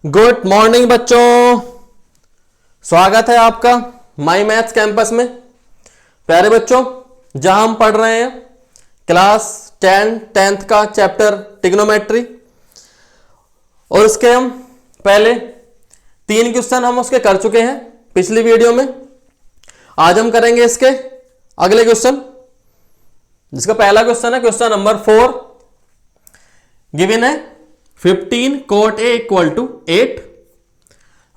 Good morning बच्चों, स्वागत है आपका माई मैथ्स कैंपस में। प्यारे बच्चों, जहां हम पढ़ रहे हैं क्लास 10th का चैप्टर ट्रिग्नोमेट्री, और इसके हम पहले 3 क्वेश्चन हम उसके कर चुके हैं पिछली वीडियो में। आज हम करेंगे इसके अगले क्वेश्चन, जिसका पहला क्वेश्चन है क्वेश्चन नंबर 4। गिवन है 15 cot A equal to 8।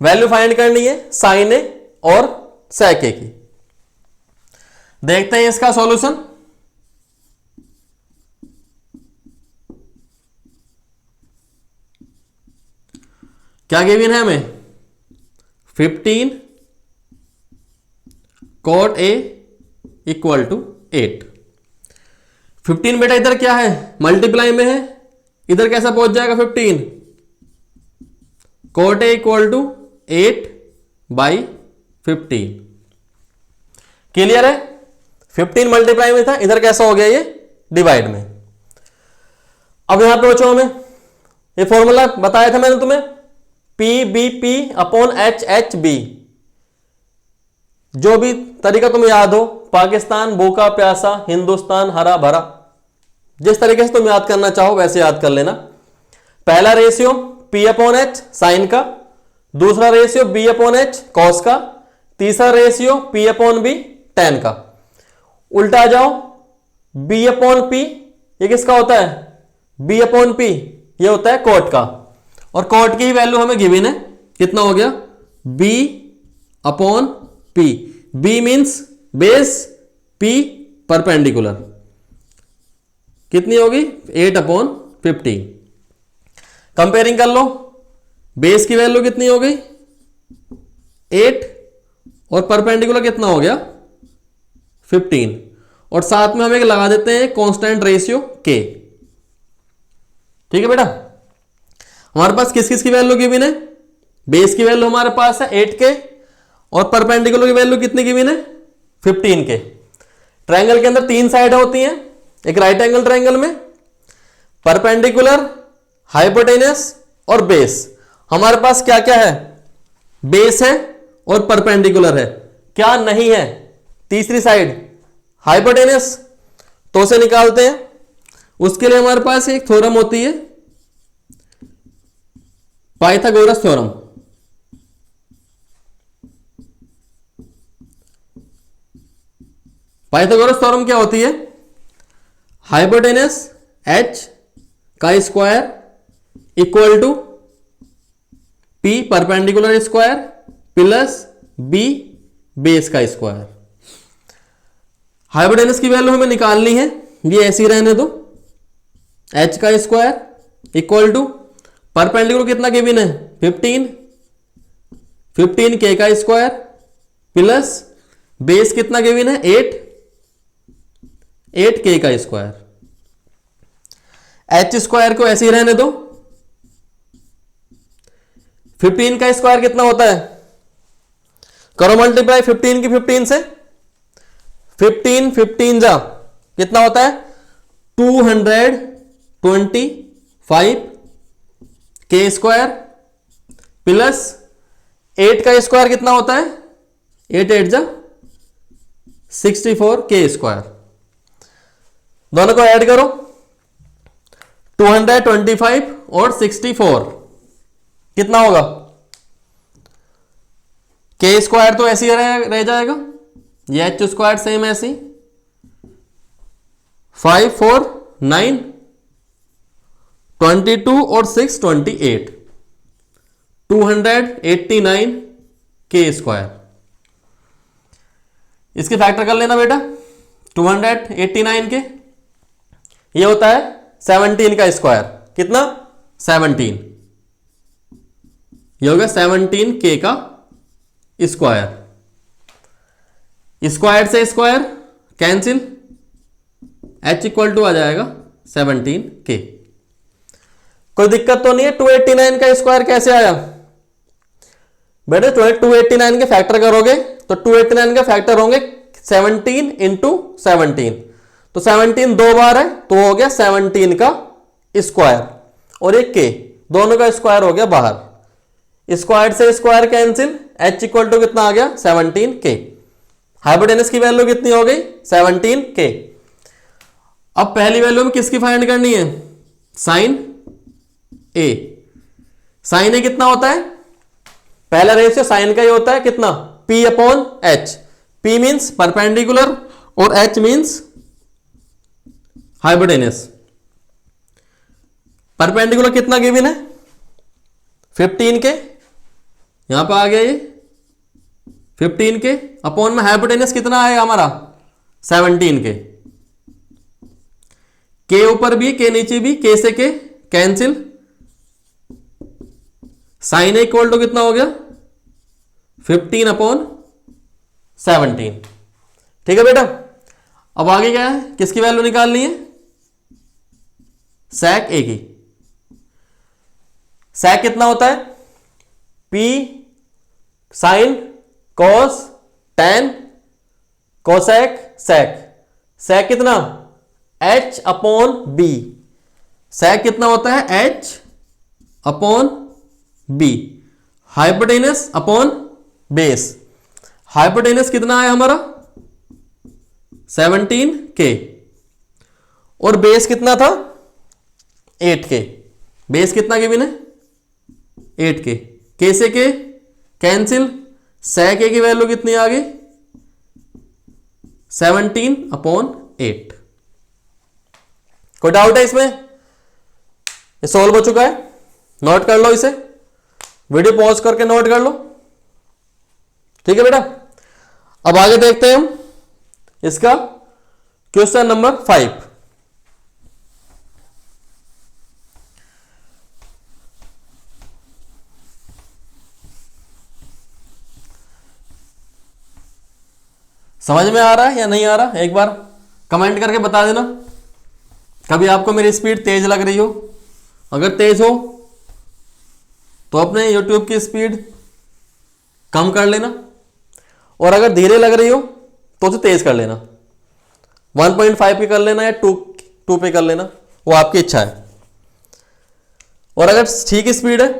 Value find करनी है साइन ए और sec ए की। देखते हैं इसका सॉल्यूशन। क्या गिवन है हमें? 15 cot A इक्वल टू 8। 15 बेटा इधर क्या है, मल्टीप्लाई में है, इधर कैसा पहुंच जाएगा 15? cot A equal to 8/15। Clear है? 15 मल्टीप्लाई में था, इधर कैसा हो गया ये डिवाइड में। अब यहां पे बच्चों हमें ये फॉर्मूला बताया था मैंने तुम्हें, PBP अपॉन HHB। जो भी तरीका तुम्हें याद हो, पाकिस्तान भूखा प्यासा, हिंदुस्तान हरा भरा, जिस तरीके से तुम याद करना चाहो वैसे याद कर लेना। पहला ratio P upon H sine का, दूसरा ratio B upon H cos का, तीसरा ratio P upon B tan का। उल्टा आ जाओ, B अपॉन P ये किसका होता है? B अपॉन P ये होता है cot का, और cot की वैल्यू हमें गिवन है। कितना हो गया? B upon P। B means base, P perpendicular. कितनी होगी? 8/15। कंपेयरिंग कर लो, बेस की वैल्यू कितनी हो गई? 8, और परपेंडिकुलर कितना हो गया? 15। और साथ में हम एक लगा देते हैं कांस्टेंट रेशियो K। ठीक है बेटा, हमारे पास किस किस की वैल्यू गिवन है? बेस की वैल्यू हमारे पास है 8K, और परपेंडिकुलर की वैल्यू कितनी गिवन है? 15K। ट्रायंगल के अंदर 3 साइड होती हैं। एक राइट एंगल ट्रायंगल में परपेंडिकुलर, हाइपोटेनस और बेस। हमारे पास क्या क्या है? बेस है और परपेंडिकुलर है। क्या नहीं है? तीसरी साइड हाइपोटेनस। तो उसे निकालते हैं। उसके लिए हमारे पास एक थ्योरम होती है, पाइथागोरस थ्योरम। पाइथागोरस थ्योरम क्या होती है? हाइपोटेनस H का square equal to P perpendicular square plus B base का स्क्वायर। हाइपोटेनस की वैल्यू हमें निकालनी है, ये ऐसी रहने दो। H का स्क्वायर इक्वल टू परपेंडिकुलर कितना गिवन है? 15K का स्क्वायर प्लस बेस कितना गिवन है? 8K का स्क्वायर। H स्क्वायर को ऐसे ही रहने दो। 15 का स्क्वायर कितना होता है? करो मल्टीप्लाई 15 की 15 से। 15 जा कितना होता है? 225K स्क्वायर प्लस 8 का स्क्वायर कितना होता है? 8 जा 64K स्क्वायर। दोनों को ऐड करो, 225 और 64 कितना होगा? K स्क्वायर तो ऐसे ही रह जाएगा, ये H स्क्वायर सेम ऐसी। 5 4 9 22 और 6 28, 289K स्क्वायर। इसके फैक्टर कर लेना बेटा। 289 के ये होता है 17 का स्क्वायर। कितना? 17। ये होगा 17K का स्क्वायर। स्क्वायर से square cancel, H equal to आ जाएगा 17K। कोई दिक्कत तो नहीं है? 289 का स्क्वायर कैसे आया बेटे? 289 के फैक्टर करोगे तो 289 के फैक्टर होंगे 17 इंटू 17, तो 17 दो बार है तो हो गया 17 का स्क्वायर, और एक के दोनों का स्क्वायर हो गया बाहर। स्क्वायर से square cancel, h equal to कितना आ गया 17k। हाइपोटेनस की वैल्यू कितनी हो गई 17k। अब पहली वैल्यू में किसकी फाइंड करनी है, साइन ए। साइन ए कितना होता है, पहला रेशियो साइन का ही होता है कितना, p upon h। p means perpendicular और h मींस हाइपोटेनस। परपेंडिकुलर कितना गिवन है 15 के, यहां पर आ गया ये 15 के, अपॉन में हाइपोटेनस कितना आएगा हमारा 17 के। के ऊपर भी के नीचे भी, के से k cancel, sine A equal to कितना हो गया 15 अपॉन 17। ठीक है बेटा। अब आगे क्या है, किसकी वैल्यू निकालनी है, sec ए की। sec कितना होता है, p sine cos tan cosec sec। sec कितना h अपॉन b। sec कितना होता है h upon b। Hypotenuse upon base. Hypotenuse कितना है हमारा 17k और बेस कितना था 8k। बेस कितना गिवन है 8k। k से k कैंसिल, sec a की वैल्यू कितनी आ गई 17 अपॉन 8। कोई डाउट है इसमें, ये सॉल्व हो चुका है, नोट कर लो इसे, वीडियो पॉज करके नोट कर लो। ठीक है बेटा। अब आगे देखते हैं हम इसका क्वेश्चन नंबर 5। समझ में आ रहा है या नहीं आ रहा, एक बार कमेंट करके बता देना। कभी आपको मेरी स्पीड तेज लग रही हो, अगर तेज हो तो अपने YouTube की स्पीड कम कर लेना, और अगर धीरे लग रही हो तो उसे तेज कर लेना, 1.5 पे कर लेना या 2 पे कर लेना, वो आपकी इच्छा है। और अगर ठीक स्पीड है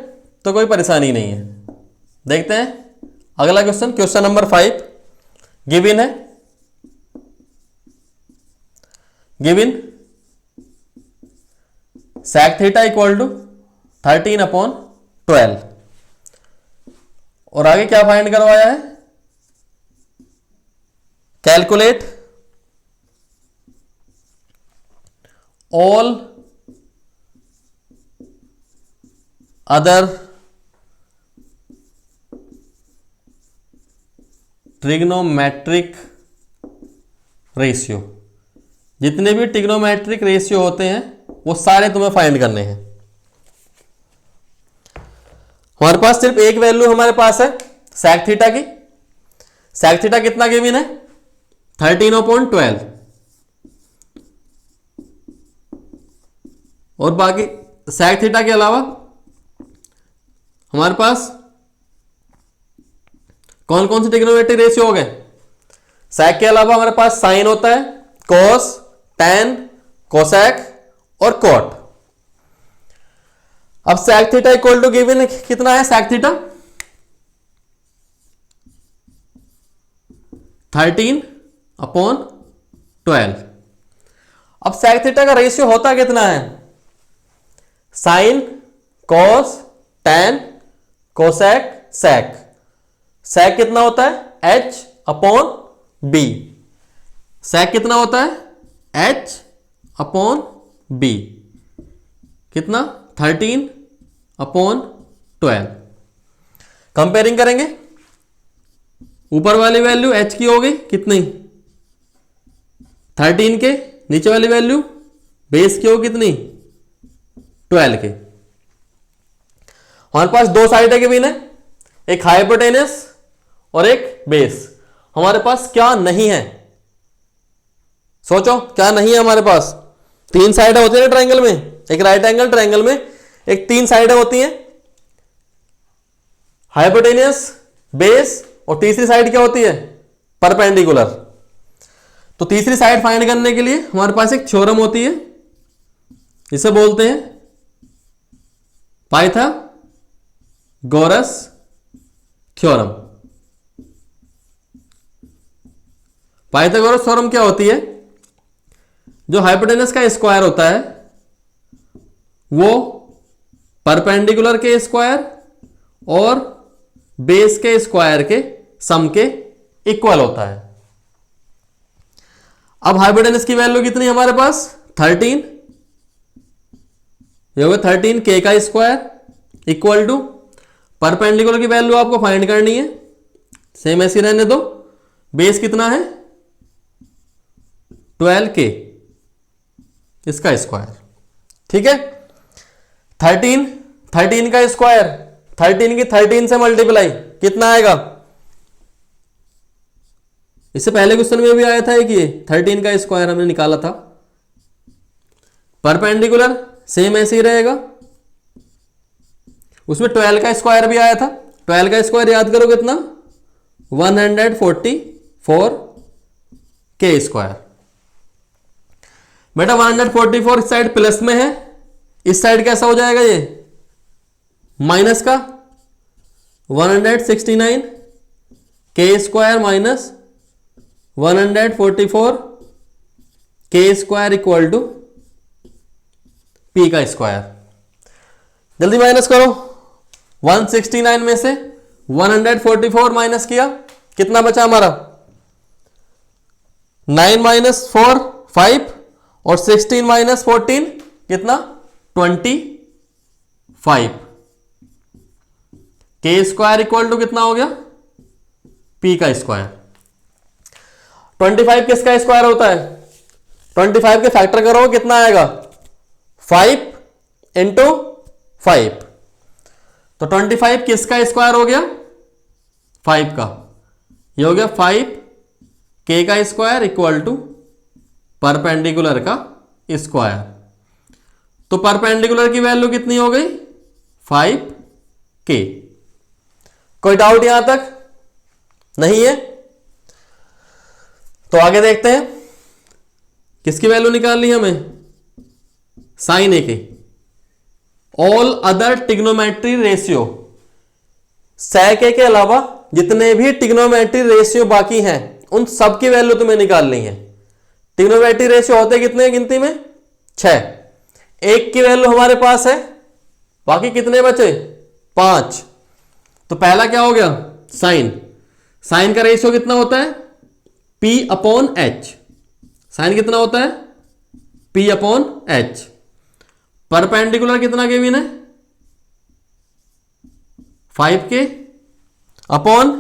तो कोई परेशानी नहीं है। देखते हैं अगला क्वेश्चन, क्वेश्चन नंबर 5 गिवन है। Given sec theta equal to 13 upon 12, और आगे क्या फाइंड करवाया है, calculate all other trigonometric ratio. जितने भी ट्रिग्नोमेट्रिक रेशियो होते हैं वो सारे तुम्हें फाइंड करने हैं। हमारे पास सिर्फ एक वैल्यू हमारे पास है sec थीटा की। sec थीटा कितना गिवन है 13/12, और बाकी sec थीटा के अलावा हमारे पास कौन कौन से ट्रिग्नोमेट्रिक रेशियो हो गए। sec के अलावा हमारे पास साइन होता है, cos, tan, cosec और cot। अब sec theta equal to given कितना है, sec थीटा 13/12। अब sec थीटा का रेशियो होता कितना है, sign, cos, tan, cosec, sec। sec कितना होता है h अपॉन b। sec कितना होता है h अपॉन b, कितना 13/12। कंपेयरिंग करेंगे, ऊपर वाली वैल्यू h की हो गई कितनी 13 के, नीचे वाली वैल्यू बेस की हो कितनी 12 के। हमारे पास दो साइड है गिवन है, एक हाइपोटेनस और एक बेस। हमारे पास क्या नहीं है, सोचो क्या नहीं है हमारे पास। 3 साइडें होती है ना ट्रायंगल में, एक राइट एंगल ट्रायंगल में एक 3 साइडें होती हैं, हाइपोटेनियस, बेस, और तीसरी साइड क्या होती है परपेंडिकुलर। तो तीसरी साइड फाइंड करने के लिए हमारे पास एक थ्योरम होती है, इसे बोलते हैं गॉरस थ्योरम। पाइथागोरस थ्योरम क्या होती है? जो हाइपोटेनस का स्क्वायर होता है वो परपेंडिकुलर के स्क्वायर और बेस के स्क्वायर के सम के इक्वल होता है। अब हाइपोटेनस की वैल्यू कितनी हमारे पास? 13। ये होगा 13 के का स्क्वायर इक्वल टू परपेंडिकुलर की वैल्यू आपको फाइंड करनी है, सेम ऐसी रहने दो। बेस कितना है? 12 के, इसका स्क्वायर। ठीक है, 13 का स्क्वायर, 13 की 13 से मल्टीप्लाई कितना आएगा? इससे पहले क्वेश्चन में भी आया था कि 13 का स्क्वायर हमने निकाला था। परपेंडिकुलर सेम ऐसे ही रहेगा, उसमें 12 का स्क्वायर भी आया था। 12 का स्क्वायर याद करो कितना? 144 के स्क्वायर। बेटा 144 इस साइड प्लस में है, इस साइड कैसा हो जाएगा? ये माइनस का 169 के स्क्वायर माइनस 144 के स्क्वायर इक्वल टू पी का स्क्वायर। जल्दी माइनस करो। 169 में से 144 माइनस किया, कितना बचा हमारा? 9 माइनस 4 5 और 16 माइनस 14 कितना? 25 के स्क्वायर इक्वल टू कितना हो गया? पी का स्क्वायर। 25 किसका स्क्वायर होता है? 25 के फैक्टर करो कितना आएगा? 5 इंटू 5। तो 25 किसका स्क्वायर हो गया? 5 का। ये हो गया 5 के का स्क्वायर इक्वल टू परपेंडिकुलर का स्क्वायर। तो परपेंडिकुलर की वैल्यू कितनी हो गई? 5 के। कोई डाउट यहां तक नहीं है? तो आगे देखते हैं किसकी वैल्यू निकालनी है हमें? साइन ए के। All other trigonometry ratio, sec a के अलावा जितने भी टिग्नोमेट्री रेशियो बाकी हैं उन सब की वैल्यू तुम्हें निकालनी है। टिग्नोमेट्री रेशियो होते कितने गिनती में? 6। एक की वैल्यू हमारे पास है, बाकी कितने बचे? 5। तो पहला क्या हो गया? साइन। साइन का रेशियो कितना होता है? P upon H। साइन कितना होता है? P upon H। परपेंडिकुलर कितना केविन है? 5 के अपॉन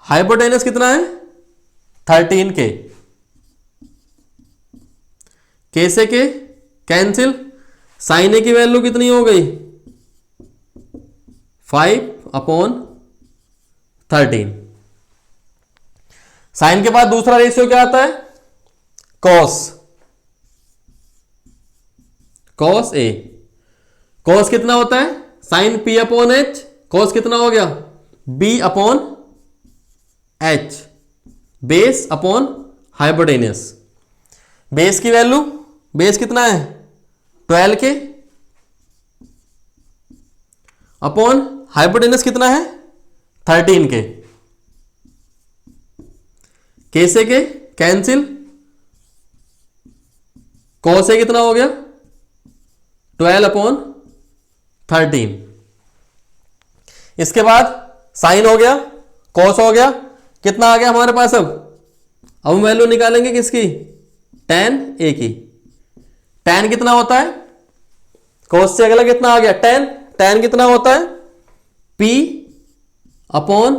हाइपोटेनस कितना है? 13 के। कैसे के कैंसिल, साइन ए की वैल्यू कितनी हो गई? 5 अपॉन 13। साइन के बाद दूसरा रेशियो क्या आता है? कॉस। Cos A. कॉस कितना होता है? Sine P upon H। Cos कितना हो गया? B upon H। Base upon hypotenuse. Base की वैल्यू, बेस कितना है? 12 के अपॉन हाइपोटेनस कितना है? 13 के। कैसे के कैंसिल, कॉस ए कितना हो गया? 12 अपॉन 13। इसके बाद साइन हो गया, कॉस हो गया, कितना आ गया हमारे पास? अब हम वैल्यू निकालेंगे किसकी? tan a की। tan कितना होता है? कॉस से अगला कितना आ गया? tan। tan कितना होता है? P upon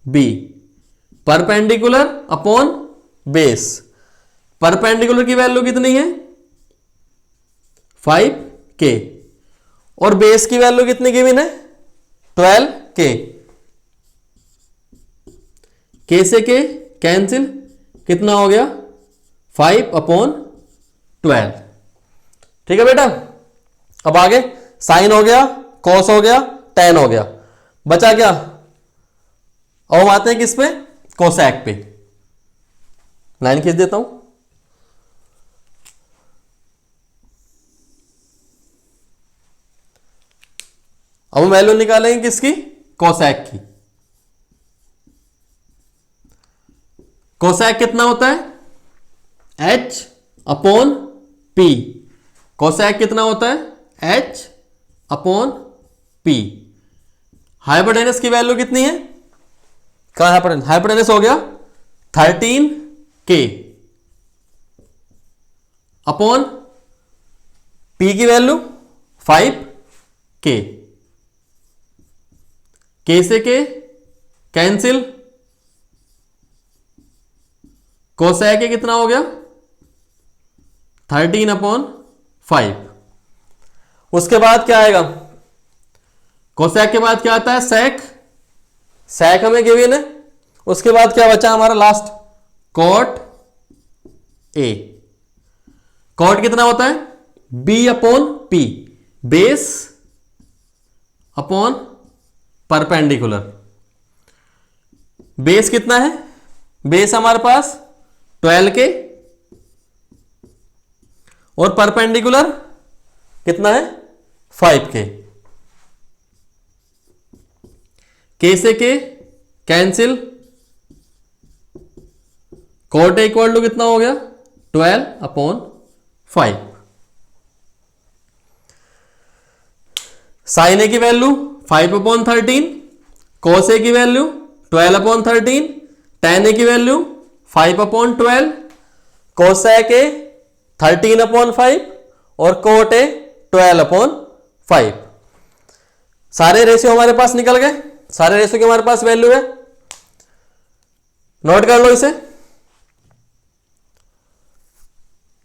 B। Perpendicular upon base. Perpendicular की वैल्यू कितनी है? 5 के। और बेस की वैल्यू कितनी गिवन है? 12 के। के से के कैंसिल, कितना हो गया? 5 अपॉन 12। ठीक है बेटा। अब आगे साइन हो गया, कॉस हो गया, tan हो गया, बचा क्या? अब हम आते हैं किस पे? कोसेक पे। लाइन खींच देता हूं। अब हम वैल्यू निकालेंगे किसकी, कोसेक की। कोसेक कितना होता है, h अपॉन p। कोसेक कितना होता है, h अपॉन p। हाइपोटेनस की वैल्यू कितनी है, कहां हाइपोटेनस, हाइपोटेनस हो गया 13k अपॉन p की वैल्यू 5k। k से k कैंसिल, कोसेक कितना हो गया 13/5। उसके बाद क्या आएगा, कोसेक के बाद क्या आता है, सेक। सेक हमें गिवन है। उसके बाद क्या बचा हमारा लास्ट, कॉट ए। कॉट कितना होता है, b/p, base upon perpendicular. Base कितना है, बेस हमारे पास 12k और परपेंडिकुलर कितना है 5k। k से k cancel, cot equal to कितना हो गया 12/5। साइन ए की वैल्यू 5/13, कॉस ए की वैल्यू 12/13, tan ए की वैल्यू 5/12, कोसेक ए 13/5 और कोट ए 12/5। सारे रेशियो हमारे पास निकल गए, सारे रेशियो की हमारे पास वैल्यू है। नोट कर लो इसे,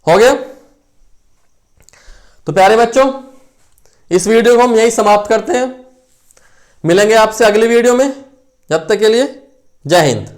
हो गया। तो प्यारे बच्चों, इस वीडियो को हम यही समाप्त करते हैं। मिलेंगे आपसे अगली वीडियो में, जब तक के लिए जय हिंद।